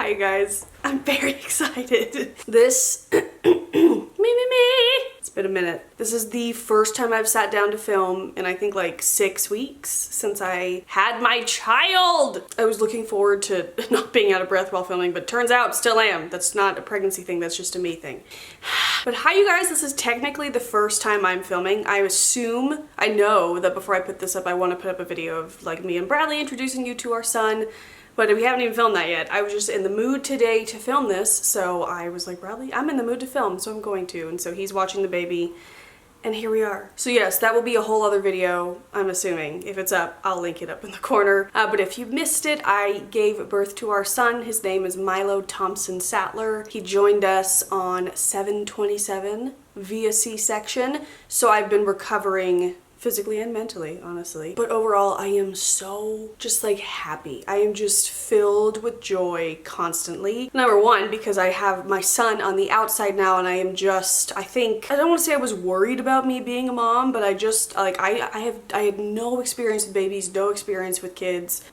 Hi guys, I'm very excited. This, me. It's been a minute. This is the first time I've sat down to film in I think like 6 weeks since I had my child. I was looking forward to not being out of breath while filming, but turns out still am. That's not a pregnancy thing, that's just a me thing. But hi you guys, this is technically the first time I'm filming. I know that before I put this up, I want to put up a video of like me and Bradley introducing you to our son. But we haven't even filmed that yet. I was just in the mood today to film this, so I was like, Bradley, I'm in the mood to film, so I'm going to. And so he's watching the baby, and here we are. So yes, that will be a whole other video, I'm assuming. If it's up, I'll link it up in the corner. But if you missed it, I gave birth to our son. His name is Milo Thompson Sattler. He joined us on 7/27 via C-section, so I've been recovering physically and mentally, honestly. But overall, I am so just like happy. I am just filled with joy constantly. Number one, because I have my son on the outside now, and I am just, I don't want to say I was worried about me being a mom, but I just, like, I had no experience with babies, no experience with kids.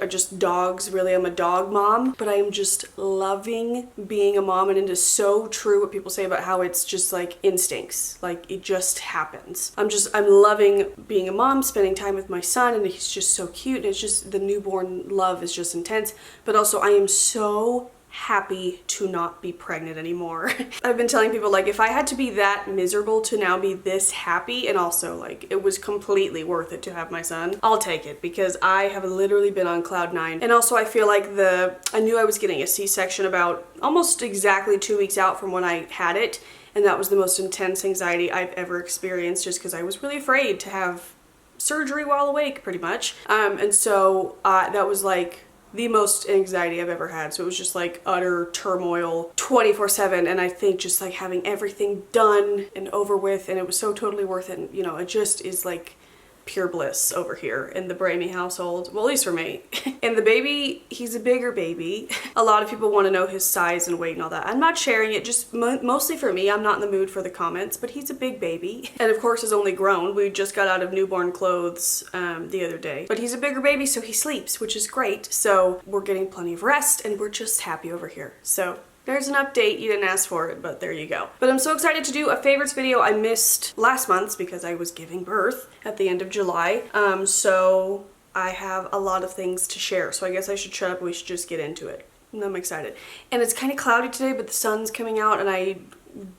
Just dogs, really. I'm a dog mom, but I am just loving being a mom, and it is so true what people say about how it's just like instincts. Like, it just happens. I'm loving being a mom, spending time with my son, and he's just so cute, and it's just, the newborn love is just intense. But also I am so happy to not be pregnant anymore. I've been telling people, like, if I had to be that miserable to now be this happy, and also like it was completely worth it to have my son, I'll take it, because I have literally been on cloud 9. And also I feel like I knew I was getting a C-section about almost exactly 2 weeks out from when I had it. And that was the most intense anxiety I've ever experienced, just because I was really afraid to have surgery while awake, pretty much. And so that was like the most anxiety I've ever had. So it was just like utter turmoil 24/7. And I think just like having everything done and over with, and it was so totally worth it. And, you know, it just is like pure bliss over here in the Bramy household. Well, at least for me. And the baby, he's a bigger baby. A lot of people want to know his size and weight and all that. I'm not sharing it, just mostly for me. I'm not in the mood for the comments, but he's a big baby. And of course is only grown. We just got out of newborn clothes the other day. But he's a bigger baby, so he sleeps, which is great. So we're getting plenty of rest, and we're just happy over here. So there's an update. You didn't ask for it, but there you go. But I'm so excited to do a favorites video. I missed last month's because I was giving birth at the end of July. So I have a lot of things to share. So I guess I should shut up and we should just get into it. And I'm excited. And it's kind of cloudy today, but the sun's coming out, and I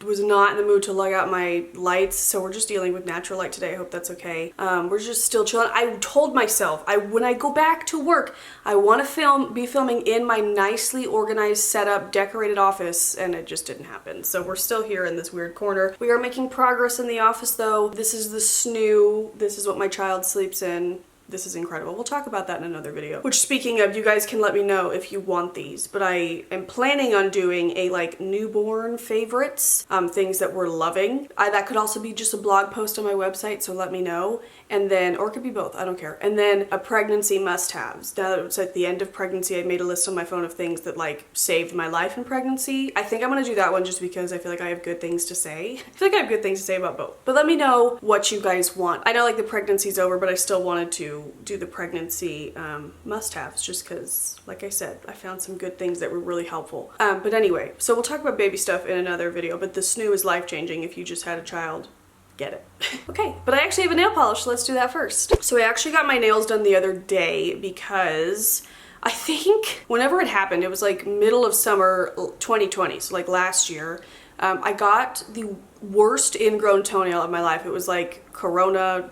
was not in the mood to lug out my lights, so we're just dealing with natural light today. I hope that's okay. We're just still chilling. I told myself when I go back to work, I want to be filming in my nicely organized, set up, decorated office, and it just didn't happen. So we're still here in this weird corner. We are making progress in the office though. This is the snoo. This is what my child sleeps in. This is incredible. We'll talk about that in another video. Which, speaking of, you guys can let me know if you want these, but I am planning on doing a like newborn favorites, things that we're loving. That could also be just a blog post on my website, so let me know. And then, or it could be both, I don't care. And then a pregnancy must-haves. Now that it's at the end of pregnancy, I made a list on my phone of things that like saved my life in pregnancy. I think I'm gonna do that one just because I feel like I have good things to say. I feel like I have good things to say about both. But let me know what you guys want. I know like the pregnancy's over, but I still wanted to do the pregnancy must-haves just because, like I said, I found some good things that were really helpful. But anyway, so we'll talk about baby stuff in another video, but the snoo is life-changing if you just had a child. Get it. Okay, but I actually have a nail polish, so let's do that first. So I actually got my nails done the other day because I think whenever it happened, it was like middle of summer 2020, so like last year, I got the worst ingrown toenail of my life. It was like Corona,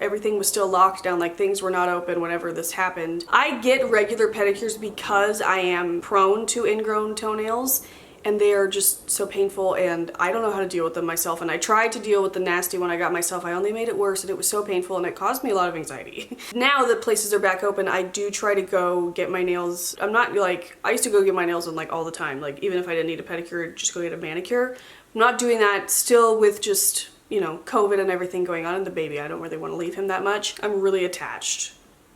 everything was still locked down, like things were not open whenever this happened. I get regular pedicures because I am prone to ingrown toenails, and they are just so painful, and I don't know how to deal with them myself. And I tried to deal with the nasty one I got myself. I only made it worse, and it was so painful, and it caused me a lot of anxiety. Now that places are back open, I do try to go get my nails. I'm not like, I used to go get my nails done like all the time. Like even if I didn't need a pedicure, just go get a manicure. I'm not doing that still with just, you know, COVID and everything going on, and the baby. I don't really want to leave him that much. I'm really attached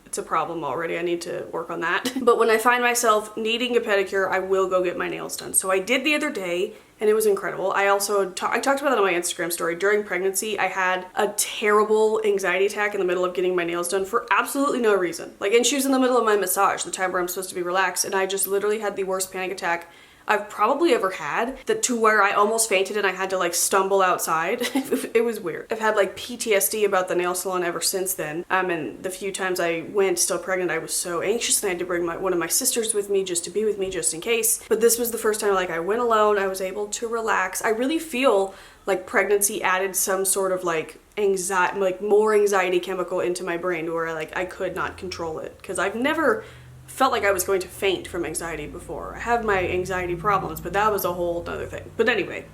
it's a problem already. I need to work on that. But when I find myself needing a pedicure, I will go get my nails done. So I did the other day and it was incredible. I also I talked about that on my Instagram story. During pregnancy, I had a terrible anxiety attack in the middle of getting my nails done for absolutely no reason. Like, and she was in the middle of my massage, the time where I'm supposed to be relaxed, and I just literally had the worst panic attack I've probably ever had, that to where I almost fainted and I had to like stumble outside. It was weird. I've had like PTSD about the nail salon ever since then. And the few times I went still pregnant, I was so anxious and I had to bring one of my sisters with me just to be with me just in case. But this was the first time like I went alone, I was able to relax. I really feel like pregnancy added some sort of like anxiety, like more anxiety chemical into my brain where like I could not control it, because I've never felt like I was going to faint from anxiety before. I have my anxiety problems, but that was a whole other thing. But anyway,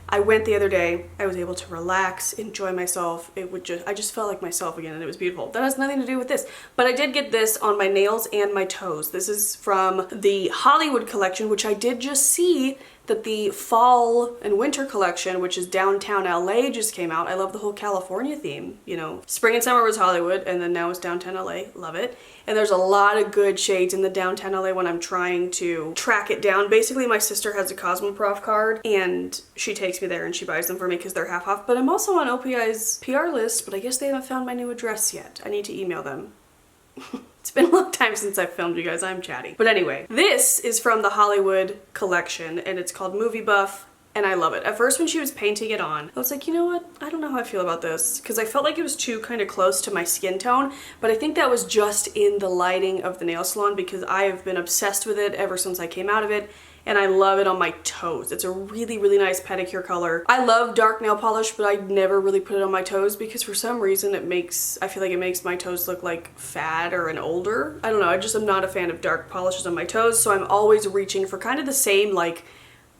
I went the other day, I was able to relax, enjoy myself. I just felt like myself again, and it was beautiful. That has nothing to do with this, but I did get this on my nails and my toes. This is from the Hollywood collection, which I did just see that the fall and winter collection, which is downtown LA, just came out. I love the whole California theme, you know. Spring and summer was Hollywood, and then now it's downtown LA. Love it. And there's a lot of good shades in the downtown LA when I'm trying to track it down. Basically, my sister has a Cosmoprof card, and she takes me there and she buys them for me because they're half off. But I'm also on OPI's PR list, but I guess they haven't found my new address yet. I need to email them. It's been a long time since I filmed, you guys. I'm chatty. But anyway, this is from the Hollywood collection, and it's called Movie Buff, and I love it. At first when she was painting it on, I was like, you know what? I don't know how I feel about this, because I felt like it was too kind of close to my skin tone, but I think that was just in the lighting of the nail salon, because I have been obsessed with it ever since I came out of it. And I love it on my toes. It's a really, really nice pedicure color. I love dark nail polish, but I never really put it on my toes because for some reason I feel like it makes my toes look like fatter and older. I don't know, I just am not a fan of dark polishes on my toes, so I'm always reaching for kind of the same, like,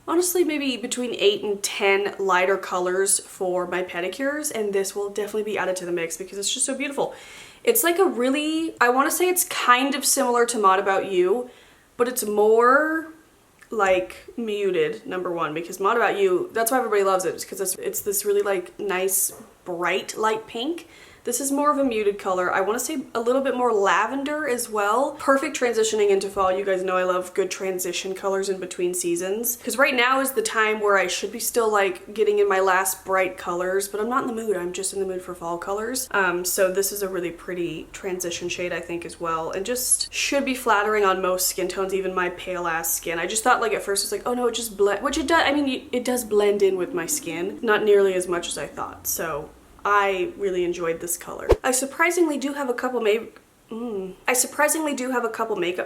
honestly, maybe between 8 and 10 lighter colors for my pedicures, and this will definitely be added to the mix because it's just so beautiful. It's like a really, I want to say it's kind of similar to Mod About You, but it's more like muted, number one, because Mod About You, that's why everybody loves it, because it's this really like nice bright light pink. This is more of a muted color. I want to say a little bit more lavender as well. Perfect transitioning into fall. You guys know I love good transition colors in between seasons, because right now is the time where I should be still like getting in my last bright colors, but I'm not in the mood. I'm just in the mood for fall colors. So this is a really pretty transition shade, I think, as well, and just should be flattering on most skin tones, even my pale ass skin. I just thought like at first it's like, oh no, it just blend, which it does. I mean, it does blend in with my skin, not nearly as much as I thought. So I really enjoyed this color. I surprisingly do have a couple makeup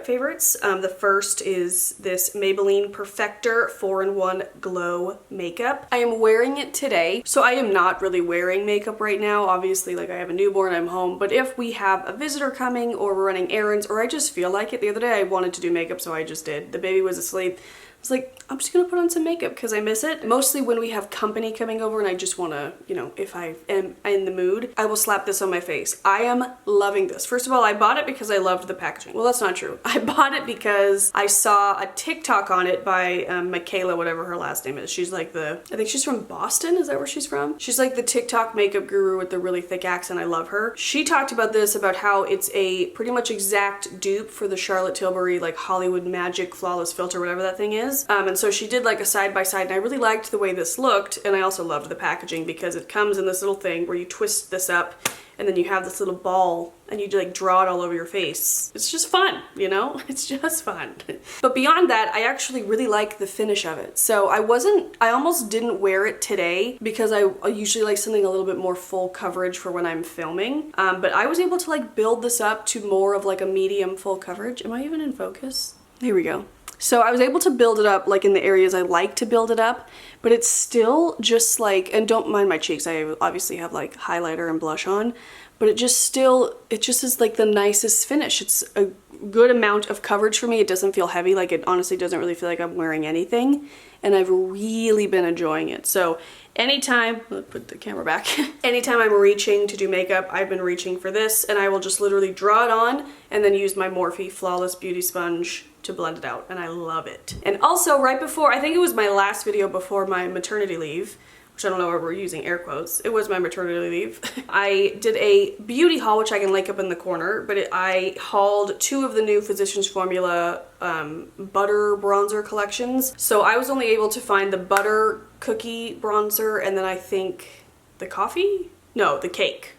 favorites. The first is this Maybelline Perfector 4-in-1 Glow Makeup. I am wearing it today, so I am not really wearing makeup right now. Obviously, like, I have a newborn, I'm home, but if we have a visitor coming or we're running errands or I just feel like it, the other day I wanted to do makeup, so I just did. The baby was asleep. I was like, I'm just gonna put on some makeup because I miss it. Mostly when we have company coming over and I just wanna, you know, if I am in the mood, I will slap this on my face. I am loving this. First of all, I bought it because I loved the packaging. Well, that's not true. I bought it because I saw a TikTok on it by Michaela, whatever her last name is. She's like I think she's from Boston. Is that where she's from? She's like the TikTok makeup guru with the really thick accent. I love her. She talked about this, about how it's a pretty much exact dupe for the Charlotte Tilbury like Hollywood Magic Flawless Filter, whatever that thing is. And so she did like a side by side, and I really liked the way this looked, and I also loved the packaging because it comes in this little thing where you twist this up and then you have this little ball and you like draw it all over your face. It's just fun, you know? It's just fun. But beyond that, I actually really like the finish of it. So I almost didn't wear it today because I usually like something a little bit more full coverage for when I'm filming. But I was able to like build this up to more of like a medium full coverage. Am I even in focus? Here we go. So I was able to build it up like in the areas I like to build it up, but it's still just like, and don't mind my cheeks, I obviously have like highlighter and blush on, but it just is like the nicest finish. It's a good amount of coverage for me. It doesn't feel heavy, like it honestly doesn't really feel like I'm wearing anything, and I've really been enjoying it. So anytime, let's put the camera back, anytime I'm reaching to do makeup, I've been reaching for this, and I will just literally draw it on and then use my Morphe Flawless Beauty Sponge to blend it out, and I love it. And also right before, I think it was my last video before my maternity leave, which I don't know why we're using air quotes. It was my maternity leave. I did a beauty haul, which I can link up in the corner, but I hauled 2 of the new Physicians Formula butter bronzer collections. So I was only able to find the butter cookie bronzer and then I think the coffee? No, the cake.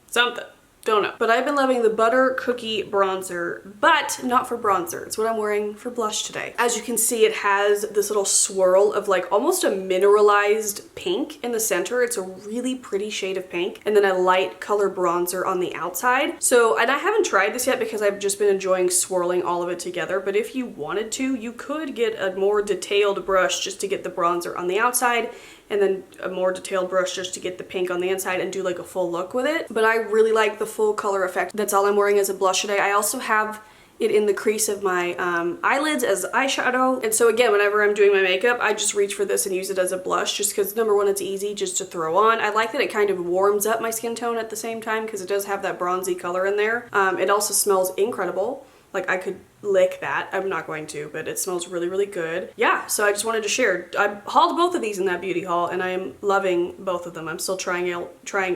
Something. Don't know. But I've been loving the butter cookie bronzer, but not for bronzer. It's what I'm wearing for blush today. As you can see, it has this little swirl of like almost a mineralized pink in the center. It's a really pretty shade of pink. And then a light color bronzer on the outside. So, and I haven't tried this yet because I've just been enjoying swirling all of it together. But if you wanted to, you could get a more detailed brush just to get the bronzer on the outside and then a more detailed brush just to get the pink on the inside and do like a full look with it. But I really like the full color effect. That's all I'm wearing as a blush today. I also have it in the crease of my eyelids as eyeshadow. And so again, whenever I'm doing my makeup, I just reach for this and use it as a blush just because number one, it's easy just to throw on. I like that it kind of warms up my skin tone at the same time because it does have that bronzy color in there. It also smells incredible. Like I could lick that. I'm not going to, but it smells really, really good. Yeah, so I just wanted to share. I hauled both of these in that beauty haul and I am loving both of them. I'm still trying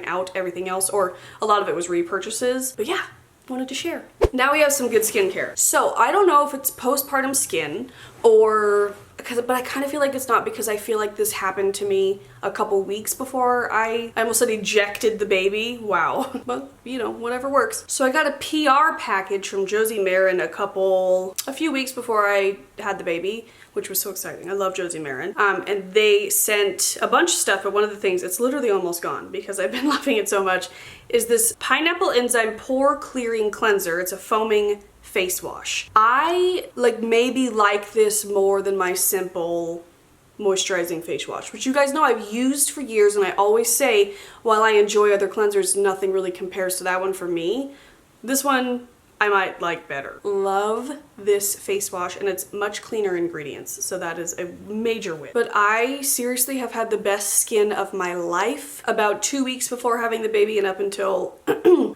out everything else, or a lot of it was repurchases, but yeah, wanted to share. Now we have some good skincare. So I don't know if it's postpartum skin or but I kind of feel like it's not because I feel like this happened to me a couple weeks before I almost said ejected the baby. Wow. But you know, whatever works. So I got a PR package from Josie Maran a few weeks before I had the baby, which was so exciting. I love Josie Maran. And they sent a bunch of stuff, but one of the things, it's literally almost gone because I've been loving it so much, is this Pineapple Enzyme Pore Clearing Cleanser. It's a foaming face wash. I maybe like this more than my simple moisturizing face wash, which you guys know I've used for years, and I always say while I enjoy other cleansers, nothing really compares to that one for me. This one I might like better. Love this face wash, and it's much cleaner ingredients, so that is a major win. But I seriously have had the best skin of my life about 2 weeks before having the baby and up until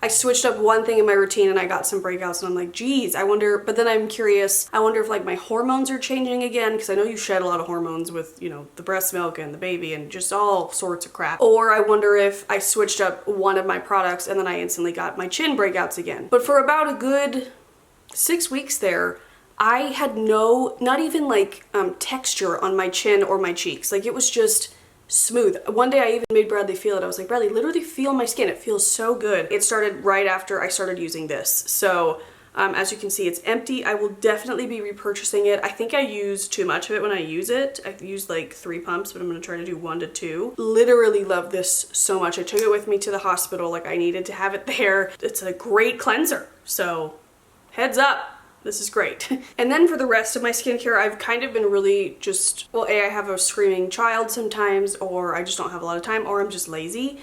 I switched up one thing in my routine and I got some breakouts and I'm like, geez, I wonder, but then I'm curious, I wonder if like my hormones are changing again, because I know you shed a lot of hormones with, you know, the breast milk and the baby and just all sorts of crap. Or I wonder if I switched up one of my products and then I instantly got my chin breakouts again. But for about a good 6 weeks there, I had not even like texture on my chin or my cheeks. Like it was just smooth. One day I even made Bradley feel it. I was like, Bradley, literally feel my skin. It feels so good. It started right after I started using this. So as you can see, it's empty. I will definitely be repurchasing it. I think I use too much of it when I use it. I used like 3 pumps, but I'm going to try to do 1 to 2. Literally love this so much. I took it with me to the hospital. Like I needed to have it there. It's a great cleanser. So heads up. This is great. And then for the rest of my skincare, I've kind of been really just, well, I have a screaming child sometimes, or I just don't have a lot of time, or I'm just lazy.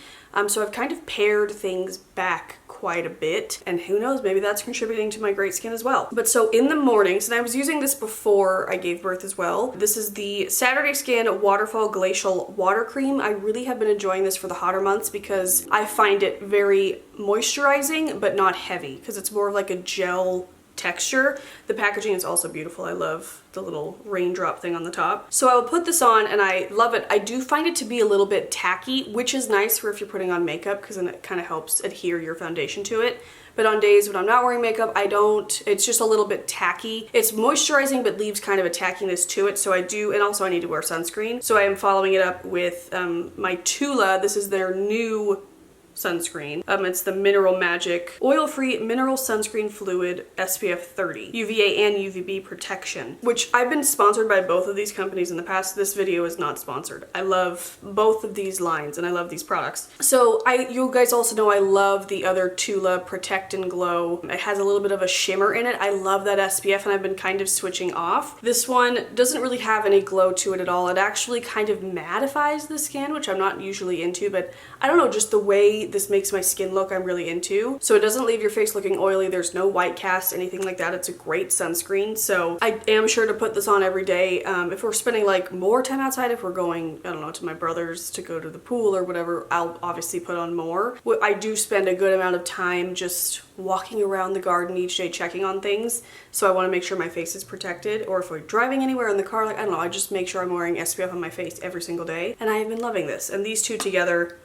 So I've kind of pared things back quite a bit, and who knows, maybe that's contributing to my great skin as well. But so in the mornings, and I was using this before I gave birth as well, this is the Saturday Skin Waterfall Glacial Water Cream. I really have been enjoying this for the hotter months because I find it very moisturizing, but not heavy, because it's more of like a gel texture. The packaging is also beautiful. I love the little raindrop thing on the top. So I will put this on and I love it. I do find it to be a little bit tacky, which is nice for if you're putting on makeup, because then it kind of helps adhere your foundation to it. But on days when I'm not wearing makeup, I don't. It's just a little bit tacky. It's moisturizing but leaves kind of a tackiness to it. So I do, and also I need to wear sunscreen. So I am following it up with my Tula. This is their new sunscreen. It's the Mineral Magic Oil-Free Mineral Sunscreen Fluid SPF 30 UVA and UVB protection, which I've been sponsored by both of these companies in the past. This video is not sponsored. I love both of these lines and I love these products. So you guys also know I love the other Tula Protect and Glow. It has a little bit of a shimmer in it. I love that SPF and I've been kind of switching off. This one doesn't really have any glow to it at all. It actually kind of mattifies the skin, which I'm not usually into, but I don't know, just the way oily. This makes my skin look I'm really into. So it doesn't leave your face looking oily. There's no white cast, anything like that. It's a great sunscreen. So I am sure to put this on every day. If we're spending like more time outside, if we're going, I don't know, to my brother's to go to the pool or whatever, I'll obviously put on more. I do spend a good amount of time just walking around the garden each day checking on things, so I want to make sure my face is protected. Or if we're driving anywhere in the car, like I don't know, I just make sure I'm wearing SPF on my face every single day, and I have been loving this. And these two together,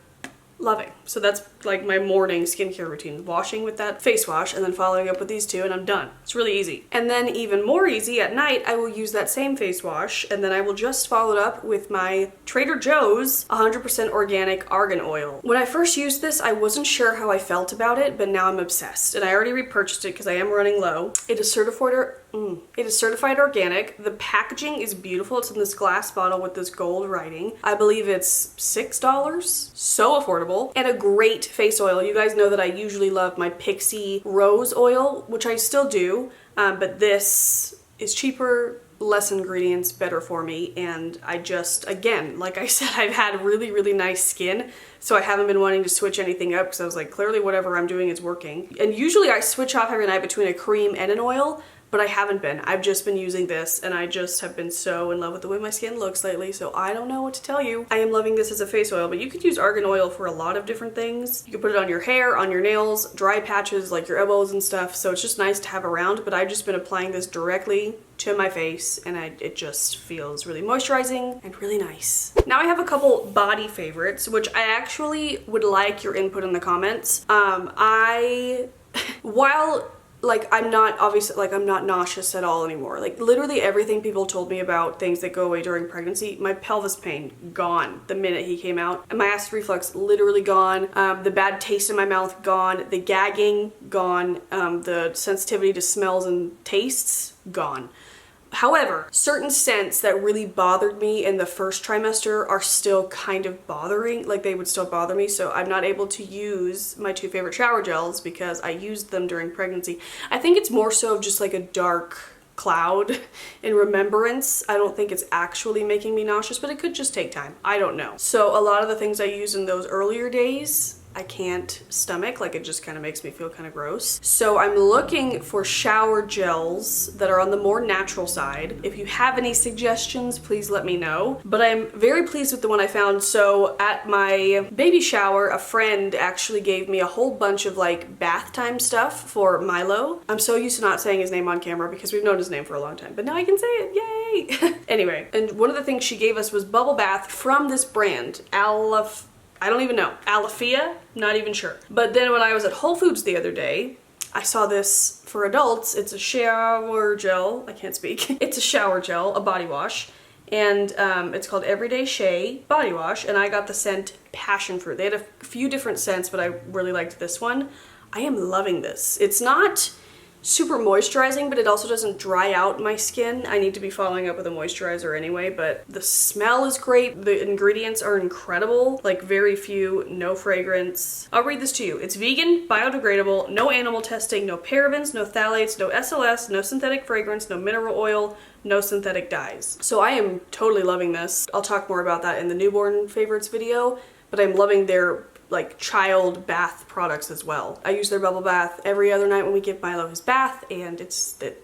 loving. So that's like my morning skincare routine, washing with that face wash and then following up with these two, and I'm done. It's really easy. And then even more easy, at night I will use that same face wash and then I will just follow it up with my Trader Joe's 100% organic argan oil. When I first used this, I wasn't sure how I felt about it, but now I'm obsessed, and I already repurchased it because I am running low. It is certified organic. The packaging is beautiful. It's in this glass bottle with this gold writing. I believe it's $6. So affordable. And a great face oil. You guys know that I usually love my Pixie Rose oil, which I still do, but this is cheaper, less ingredients, better for me, and I just, again, like I said, I've had really, really nice skin, so I haven't been wanting to switch anything up because I was like, clearly whatever I'm doing is working. And usually I switch off every night between a cream and an oil, but I haven't been. I've just been using this, and I just have been so in love with the way my skin looks lately, so I don't know what to tell you. I am loving this as a face oil, but you could use argan oil for a lot of different things. You can put it on your hair, on your nails, dry patches like your elbows and stuff, so it's just nice to have around, but I've just been applying this directly to my face, and it just feels really moisturizing and really nice. Now I have a couple body favorites, which I actually would like your input in the comments. While like I'm not nauseous at all anymore. Like literally everything people told me about things that go away during pregnancy, my pelvis pain gone the minute he came out. And my acid reflux literally gone. The bad taste in my mouth gone. The gagging gone. The sensitivity to smells and tastes gone. However, certain scents that really bothered me in the first trimester are still kind of bothering, like they would still bother me, so I'm not able to use my two favorite shower gels because I used them during pregnancy. I think it's more so of just like a dark cloud in remembrance. I don't think it's actually making me nauseous, but it could just take time. I don't know. So a lot of the things I used in those earlier days, I can't stomach, like it just kind of makes me feel kind of gross. So I'm looking for shower gels that are on the more natural side. If you have any suggestions, please let me know. But I'm very pleased with the one I found. So at my baby shower, a friend actually gave me a whole bunch of like bath time stuff for Milo. I'm so used to not saying his name on camera because we've known his name for a long time, but now I can say it, yay! Anyway, and one of the things she gave us was bubble bath from this brand, I don't even know. Alafia? Not even sure. But then when I was at Whole Foods the other day, I saw this for adults. It's a shower gel. I can't speak. It's a shower gel, a body wash. And it's called Everyday Shea Body Wash. And I got the scent Passion Fruit. They had a few different scents, but I really liked this one. I am loving this. It's not super moisturizing, but it also doesn't dry out my skin. I need to be following up with a moisturizer anyway, but the smell is great. The ingredients are incredible, like very few, no fragrance. I'll read this to you. It's vegan, biodegradable, no animal testing, no parabens, no phthalates, no SLS, no synthetic fragrance, no mineral oil, no synthetic dyes. So I am totally loving this. I'll talk more about that in the newborn favorites video, but I'm loving their like child bath products as well. I use their bubble bath every other night when we give Milo his bath, and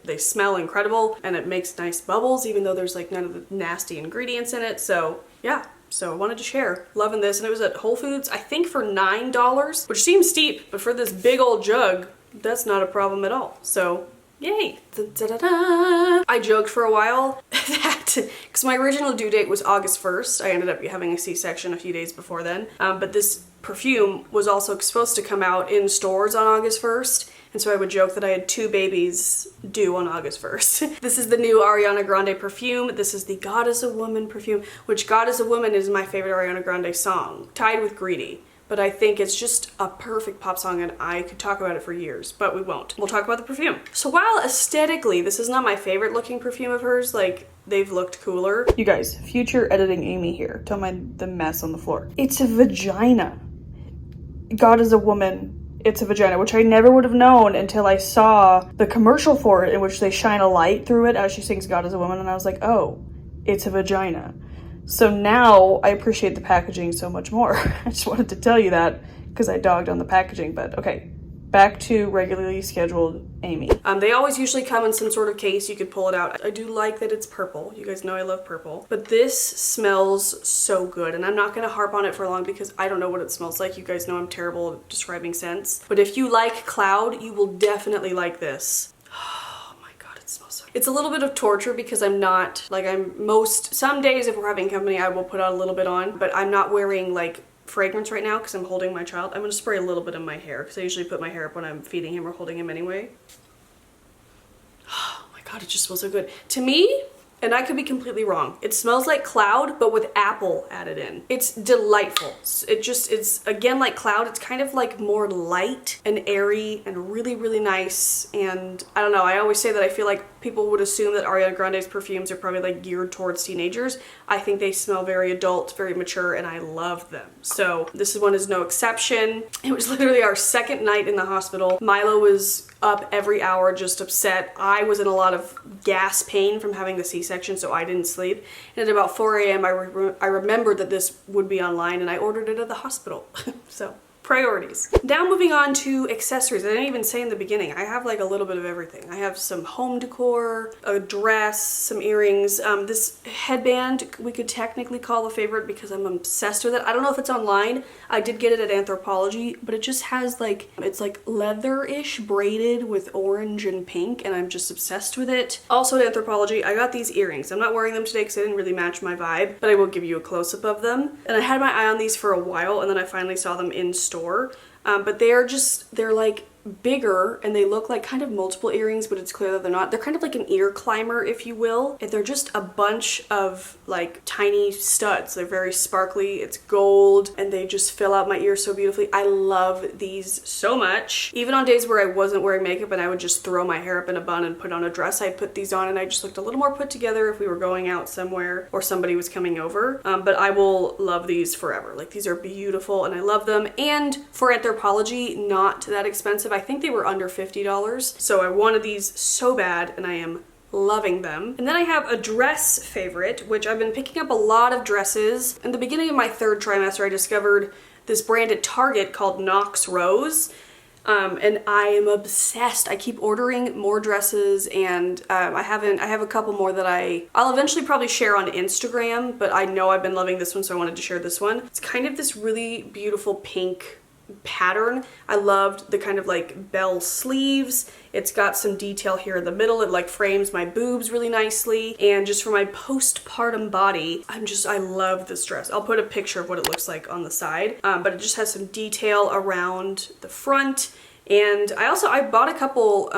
they smell incredible and it makes nice bubbles even though there's like none of the nasty ingredients in it. So yeah, so I wanted to share. Loving this, and it was at Whole Foods I think for $9, which seems steep, but for this big old jug that's not a problem at all. So yay. Da-da-da. I joked for a while that, because my original due date was August 1st, I ended up having a C-section a few days before then, but this perfume was also supposed to come out in stores on August 1st, and so I would joke that I had 2 babies due on August 1st. This is the new Ariana Grande perfume. This is the God is a Woman perfume, which God is a Woman is my favorite Ariana Grande song, tied with Greedy. But I think it's just a perfect pop song, and I could talk about it for years, but we won't. We'll talk about the perfume. So while aesthetically, this is not my favorite looking perfume of hers, like they've looked cooler. You guys, future editing Amy here. Don't mind the mess on the floor. It's a vagina. God is a Woman. It's a vagina, which I never would have known until I saw the commercial for it in which they shine a light through it as she sings God is a Woman, and I was like, oh, it's a vagina. So now I appreciate the packaging so much more. I just wanted to tell you that because I dogged on the packaging, but okay. Back to regularly scheduled Amy. They always usually come in some sort of case. You could pull it out. I do like that it's purple. You guys know I love purple. But this smells so good. And I'm not going to harp on it for long because I don't know what it smells like. You guys know I'm terrible at describing scents. But if you like cloud, you will definitely like this. Oh my God, it smells so good. It's a little bit of torture because I'm not, like some days if we're having company, I will put out a little bit on. But I'm not wearing like fragrance right now because I'm holding my child. I'm going to spray a little bit in my hair because I usually put my hair up when I'm feeding him or holding him anyway. Oh my God, it just smells so good. To me, and I could be completely wrong, it smells like cloud but with apple added in. It's delightful. It's again like cloud. It's kind of like more light and airy and really, really nice. And I don't know, I always say that I feel like people would assume that Ariana Grande's perfumes are probably like geared towards teenagers. I think they smell very adult, very mature, and I love them. So this one is no exception. It was literally our second night in the hospital. Milo was up every hour, just upset. I was in a lot of gas pain from having the C-section, so I didn't sleep. And at about 4 a.m. I remembered that this would be online and I ordered it at the hospital. So priorities. Now moving on to accessories. I didn't even say in the beginning, I have like a little bit of everything. I have some home decor, a dress, some earrings. This headband we could technically call a favorite because I'm obsessed with it. I don't know if it's online. I did get it at Anthropologie, but it just has like, it's like leather-ish braided with orange and pink, and I'm just obsessed with it. Also at Anthropologie, I got these earrings. I'm not wearing them today because they didn't really match my vibe, but I will give you a close-up of them. And I had my eye on these for a while, and then I finally saw them in store. But they're like bigger and they look like kind of multiple earrings, but it's clear that they're not. They're kind of like an ear climber, if you will. And they're just a bunch of like tiny studs. They're very sparkly. It's gold and they just fill out my ear so beautifully. I love these so much. Even on days where I wasn't wearing makeup and I would just throw my hair up in a bun and put on a dress, I'd put these on and I just looked a little more put together if we were going out somewhere or somebody was coming over. But I will love these forever. Like, these are beautiful and I love them. And for Anthropologie, not that expensive. I think they were under $50. So I wanted these so bad and I am loving them. And then I have a dress favorite, which I've been picking up a lot of dresses. In the beginning of my third trimester, I discovered this brand at Target called Knox Rose. And I am obsessed. I keep ordering more dresses and I have a couple more that I'll eventually probably share on Instagram, but I know I've been loving this one, so I wanted to share this one. It's kind of this really beautiful pink pattern. I loved the kind of like bell sleeves. It's got some detail here in the middle. It like frames my boobs really nicely. And just for my postpartum body, I love this dress. I'll put a picture of what it looks like on the side. But it just has some detail around the front. And I bought a couple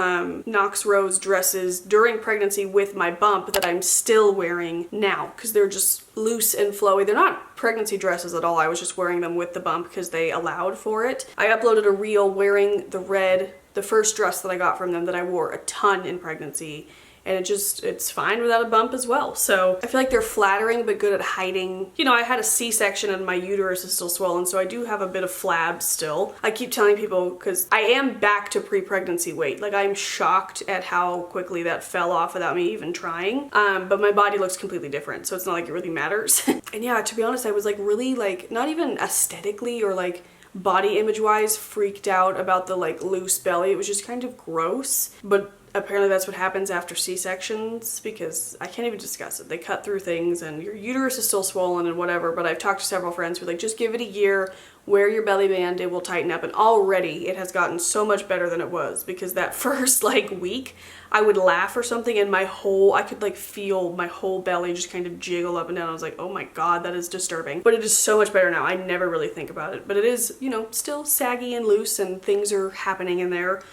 Knox Rose dresses during pregnancy with my bump that I'm still wearing now because they're just loose and flowy. They're not pregnancy dresses at all. I was just wearing them with the bump because they allowed for it. I uploaded a reel wearing the first dress that I got from them that I wore a ton in pregnancy. And it's fine without a bump as well. So I feel like they're flattering but good at hiding. You know, I had a C-section and my uterus is still swollen, so I do have a bit of flab still. I keep telling people, because I am back to pre-pregnancy weight. Like, I'm shocked at how quickly that fell off without me even trying. But my body looks completely different, so it's not like it really matters. And yeah, to be honest, I was like really like, not even aesthetically or like body image wise freaked out about the like loose belly. It was just kind of gross. But apparently that's what happens after C-sections because I can't even discuss it. They cut through things and your uterus is still swollen and whatever, but I've talked to several friends who are like, just give it a year, wear your belly band, it will tighten up. And already it has gotten so much better than it was because that first like week I would laugh or something and I could like feel my whole belly just kind of jiggle up and down. I was like, oh my God, that is disturbing. But it is so much better now. I never really think about it, but it is, you know, still saggy and loose and things are happening in there.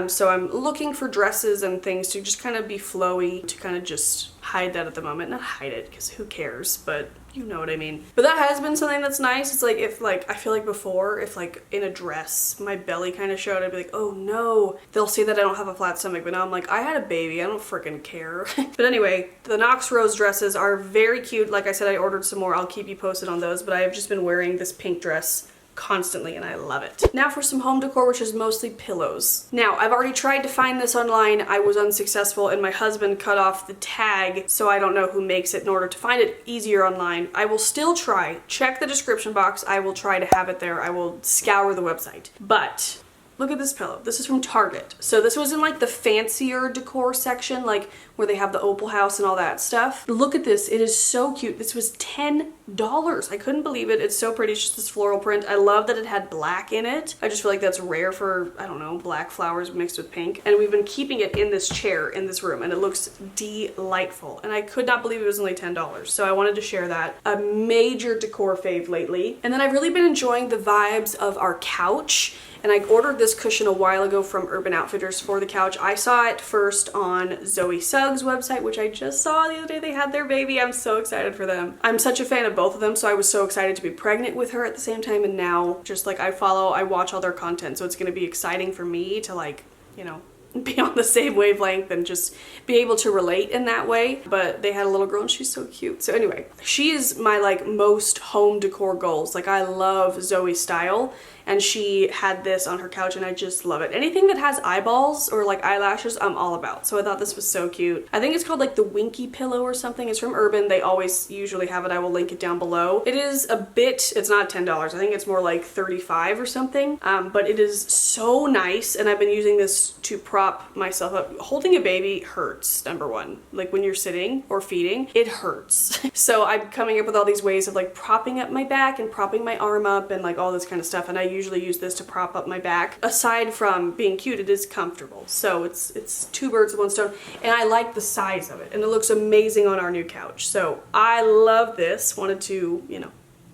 So I'm looking for dresses and things to just kind of be flowy, to kind of just hide that at the moment. Not hide it, because who cares, but you know what I mean. But that has been something that's nice. It's like, if like, I feel like before, if like in a dress, my belly kind of showed, I'd be like, oh no. They'll say that I don't have a flat stomach, but now I'm like, I had a baby, I don't freaking care. But anyway, the Knox Rose dresses are very cute. Like I said, I ordered some more. I'll keep you posted on those, but I have just been wearing this pink dress constantly and I love it. Now for some home decor, which is mostly pillows. Now, I've already tried to find this online. I was unsuccessful and my husband cut off the tag, so I don't know who makes it in order to find it easier online. I will still try. Check the description box. I will try to have it there. I will scour the website. But look at this pillow. This is from Target. So this was in like the fancier decor section, like where they have the opal house and all that stuff. Look at this. It is so cute. This was $10. I couldn't believe it. It's so pretty. It's just this floral print. I love that it had black in it. I just feel like that's rare for, I don't know, black flowers mixed with pink. And we've been keeping it in this chair in this room and it looks delightful. And I could not believe it was only $10. So I wanted to share that. A major decor fave lately. And then I've really been enjoying the vibes of our couch. And I ordered this cushion a while ago from Urban Outfitters for the couch. I saw it first on Zoe Suggs' website, which I just saw the other day. They had their baby. I'm so excited for them. I'm such a fan of both of them, so I was so excited to be pregnant with her at the same time. And now just like I watch all their content. So it's gonna be exciting for me to like, you know, be on the same wavelength and just be able to relate in that way. But they had a little girl and she's so cute. So anyway, she is my like most home decor goals. Like I love Zoe's style. And she had this on her couch and I just love it. Anything that has eyeballs or like eyelashes, I'm all about. So I thought this was so cute. I think it's called like the Winky Pillow or something. It's from Urban. They always usually have it. I will link it down below. It is a bit, it's not $10. I think it's more like $35 or something. But it is so nice. And I've been using this to prop myself up. Holding a baby hurts, number one. Like when you're sitting or feeding, it hurts. So I'm coming up with all these ways of like propping up my back and propping my arm up and like all this kind of stuff. And I usually use this to prop up my back. Aside from being cute, it is comfortable. So it's two birds with one stone. And I like the size of it. And it looks amazing on our new couch. So I love this. Wanted to, you know,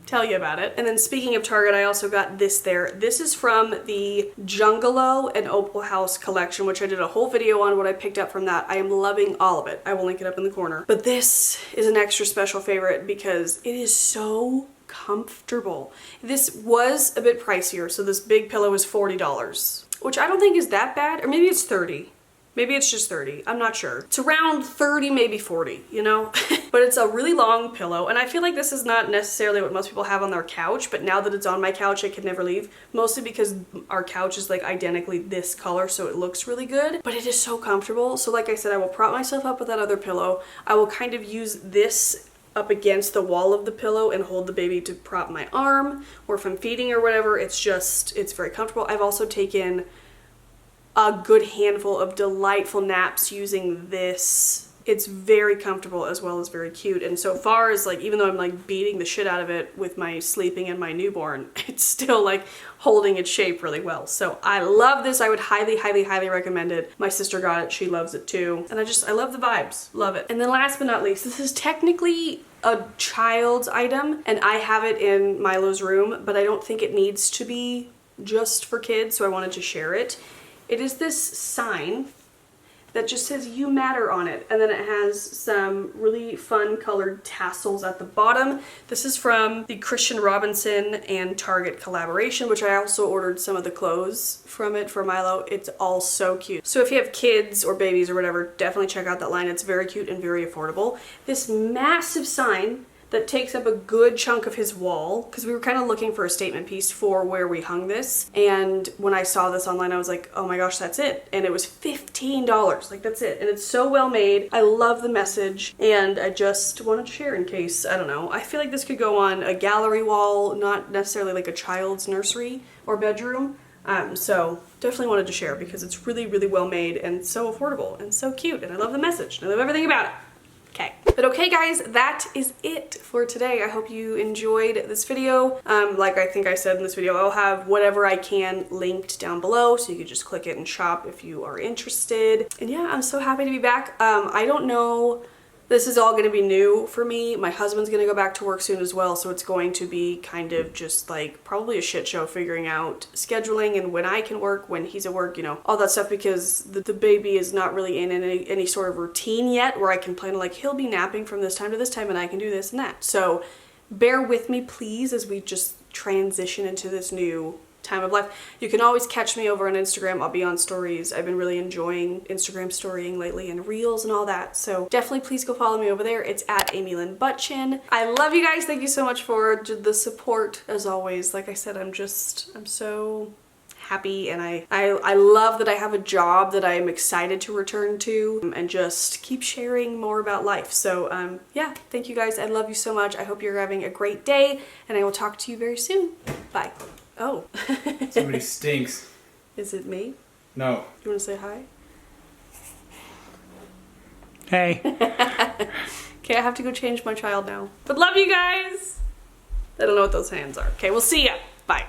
tell you about it. And then speaking of Target, I also got this there. This is from the Jungalow and Opal House collection, which I did a whole video on what I picked up from that. I am loving all of it. I will link it up in the corner. But this is an extra special favorite because it is so comfortable. This was a bit pricier, so this big pillow is $40, which I don't think is that bad, or maybe it's 30. Maybe it's just 30. I'm not sure. It's around 30, maybe 40, you know? But it's a really long pillow, and I feel like this is not necessarily what most people have on their couch, but now that it's on my couch, I can never leave. Mostly because our couch is like identically this color, so it looks really good. But it is so comfortable. So like I said, I will prop myself up with that other pillow. I will kind of use this up against the wall of the pillow and hold the baby to prop my arm, or if I'm feeding or whatever. It's very comfortable. I've also taken a good handful of delightful naps using this. It's very comfortable as well as very cute. And so far as like, even though I'm like beating the shit out of it with my sleeping and my newborn, it's still like holding its shape really well. So I love this. I would highly, highly, highly recommend it. My sister got it. She loves it too. And I love the vibes. Love it. And then last but not least, this is technically a child's item and I have it in Milo's room, but I don't think it needs to be just for kids. So I wanted to share it. It is this sign that just says "You Matter" on it, and then it has some really fun colored tassels at the bottom. This is from the Christian Robinson and Target collaboration, which I also ordered some of the clothes from it for Milo. It's all so cute. So if you have kids or babies or whatever, definitely check out that line. It's very cute and very affordable. This massive sign that takes up a good chunk of his wall, because we were kind of looking for a statement piece for where we hung this, and when I saw this online I was like, oh my gosh, that's it. And it was $15. Like, that's it. And it's so well made. I love the message, and I just wanted to share in case, I don't know, I feel like this could go on a gallery wall, not necessarily like a child's nursery or bedroom. So definitely wanted to share because it's really, really well made and so affordable and so cute, and I love the message and I love everything about it. Okay. But okay guys, that is it for today. I hope you enjoyed this video. Like I think I said in this video, I'll have whatever I can linked down below, so you can just click it and shop if you are interested. And yeah, I'm so happy to be back. I don't know, this is all gonna be new for me. My husband's gonna go back to work soon as well, so it's going to be kind of just like probably a shit show figuring out scheduling and when I can work, when he's at work, you know, all that stuff, because the baby is not really in any sort of routine yet where I can plan like he'll be napping from this time to this time and I can do this and that. So bear with me please as we just transition into this new time of life. You can always catch me over on Instagram. I'll be on stories. I've been really enjoying Instagram storying lately and reels and all that. So definitely please go follow me over there. It's at Amy Lynn Butchin. I love you guys. Thank you so much for the support as always. Like I said, I'm so happy, and I love that I have a job that I'm excited to return to and just keep sharing more about life. So yeah, thank you guys. I love you so much. I hope you're having a great day, and I will talk to you very soon. Bye. Oh. Somebody stinks. Is it me? No. You want to say hi? Hey. Okay, I have to go change my child now. But love you guys. I don't know what those hands are. Okay, we'll see ya. Bye.